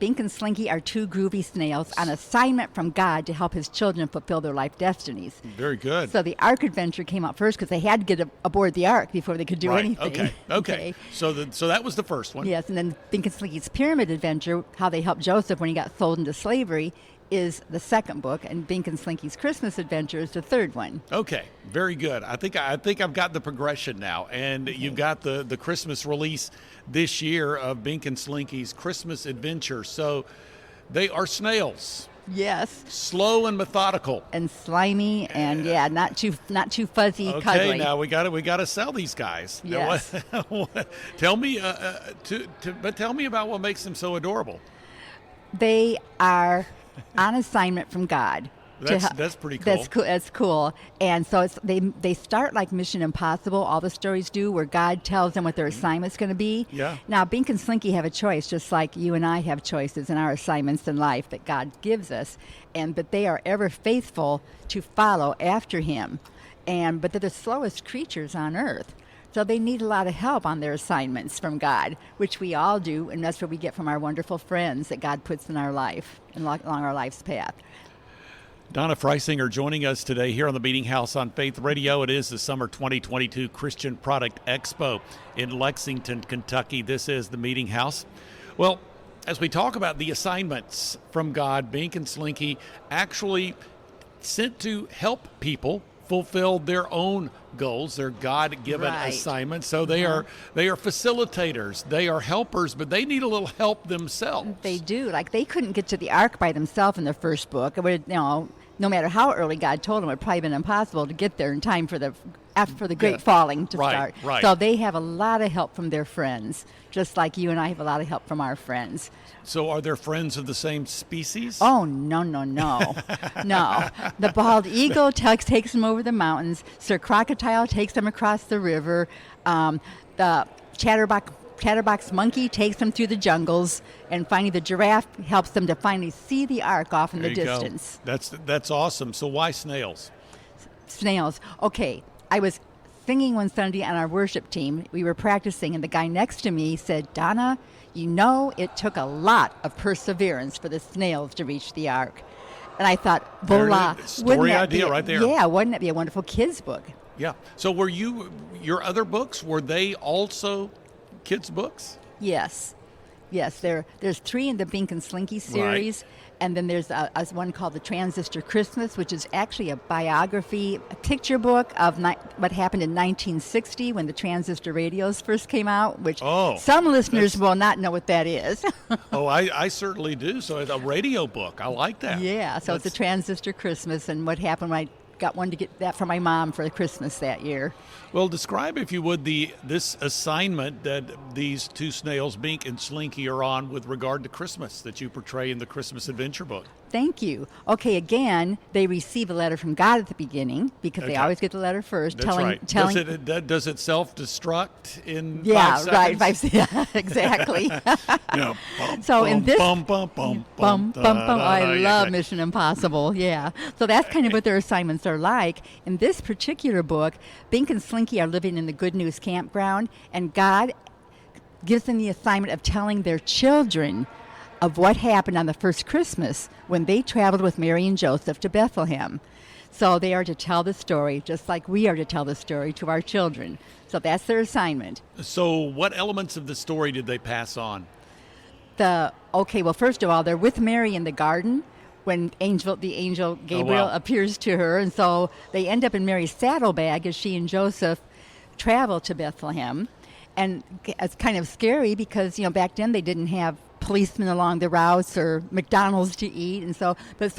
Bink and Slinky are two groovy snails on assignment from God to help his children fulfill their life destinies. Very good. So the Ark adventure came out first because they had to get aboard the Ark before they could do anything. Okay. So that was the first one. Yes, and then Bink and Slinky's Pyramid Adventure, how they helped Joseph when he got sold into slavery, is the second book, and Bink and Slinky's Christmas Adventure is the third one. Okay, very good. I think I've got the progression now, and you've got the Christmas release this year of Bink and Slinky's Christmas Adventure. So they are snails. Yes. Slow and methodical. And slimy, and not too fuzzy, cuddly. Okay, now we got to sell these guys. Yes. Tell me, but tell me about what makes them so adorable. They are on assignment from God. That's pretty cool. That's cool. And so they start like Mission Impossible, all the stories do, where God tells them what their assignment's going to be. Yeah. Now, Bink and Slinky have a choice, just like you and I have choices in our assignments in life that God gives us. But they are ever faithful to follow after him. But they're the slowest creatures on earth. So they need a lot of help on their assignments from God, which we all do, and that's what we get from our wonderful friends that God puts in our life and along our life's path. Donna Frisinger joining us today here on the Meeting House on Faith Radio. It is the Summer 2022 Christian Product Expo in Lexington, Kentucky. This is the Meeting House. Well, as we talk about the assignments from God, Bink and Slinky actually sent to help people fulfill their own goals, their God-given assignments. So they are facilitators, they are helpers, but they need a little help themselves. They do. Like they couldn't get to the Ark by themselves in the first book. It would, no matter how early God told them, it would probably been impossible to get there in time for the great falling to start. Right. So they have a lot of help from their friends, just like you and I have a lot of help from our friends. So are there friends of the same species? Oh, no. No. The bald eagle takes them over the mountains. Sir Crocodile takes them across the river. The chatterbox monkey takes them through the jungles. And finally, the giraffe helps them to finally see the Ark off in the distance. That's awesome. So why snails? Snails. Okay, I was singing one Sunday on our worship team. We were practicing, and the guy next to me said, Donna, it took a lot of perseverance for the snails to reach the Ark. And I thought, voila. Story idea right there. Yeah, wouldn't that be a wonderful kids' book? Yeah. So were your other books, were they also kids' books? Yes. There's 3 in the Bink and Slinky series. Right. And then there's one called The Transistor Christmas, which is actually a biography, a picture book of what happened in 1960 when the transistor radios first came out, which some listeners will not know what that is. I certainly do. So it's a radio book. I like that. Yeah, so it's a Transistor Christmas and what happened when I got one to get that for my mom for Christmas that year. Well, describe, if you would, this assignment that these two snails, Bink and Slinky, are on with regard to Christmas that you portray in the Christmas Adventure book. Thank you. Okay, again, they receive a letter from God at the beginning because they always get the letter first. That's right. Does it self-destruct in 5 seconds? Yeah, exactly. So in this, I love Mission Impossible. Yeah. So that's kind of what their assignments are like. In this particular book, Bink and Slinky are living in the Good News campground, and God gives them the assignment of telling their children of what happened on the first Christmas when they traveled with Mary and Joseph to Bethlehem. So they are to tell the story just like we are to tell the story to our children. So that's their assignment. So what elements of the story did they pass on? First of all, they're with Mary in the garden when the angel Gabriel appears to her. And so they end up in Mary's saddlebag as she and Joseph travel to Bethlehem. And it's kind of scary because, back then they didn't have policemen along the routes or McDonald's to eat. And so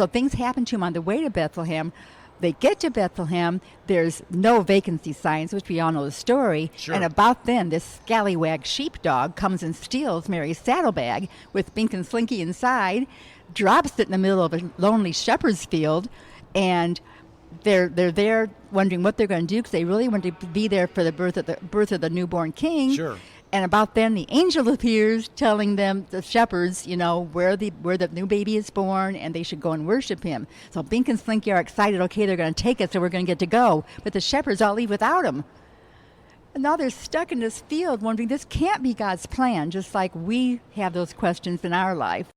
things happen to them on the way to Bethlehem. They get to Bethlehem, there's no vacancy signs, which we all know the story. Sure. And about then, this scallywag sheepdog comes and steals Mary's saddlebag with Bink and Slinky inside, drops it in the middle of a lonely shepherd's field, and they're there wondering what they're going to do because they really want to be there for the birth of the newborn king. Sure. And about then, the angel appears, telling them, the shepherds, where the new baby is born, and they should go and worship him. So Bink and Slinky are excited. Okay, they're going to take us, so we're going to get to go. But the shepherds all leave without him. And now they're stuck in this field, wondering this can't be God's plan, just like we have those questions in our life.